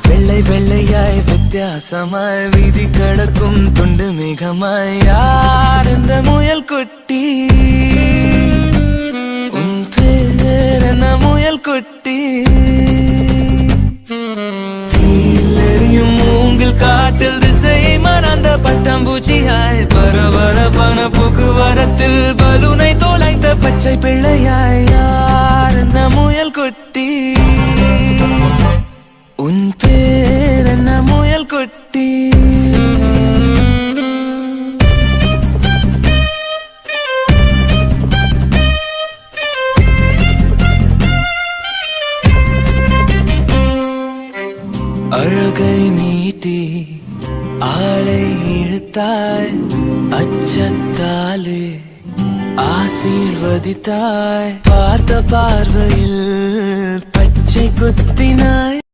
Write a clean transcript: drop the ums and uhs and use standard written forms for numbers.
வெள்ளை வெள்ளையாய் வித்தியாசமாய் வீதி கடக்கும் துண்டு மேகமாய் யார் இந்த முயல் குட்டி? உன் பேர் என்ன முயல் குட்டி? தீயிலெறியும் மூங்கில் காட்டில் திசையை மறந்த பட்டாம்பூச்சியாய் பரபரப்பான போக்குவரத்தில் பலூனை தோலைத்த பச்சை பிள்ளையாய் யார் இந்த முயல் குட்டி? உன் பேர் என்ன முயல் குட்டி? அழகை நீட்டி ஆளை இழுத்தாய், அச்சத்தாலே ஆசீர்வதித்தாய், பார்த்த பார்வையில் பச்சை குத்தினாய்.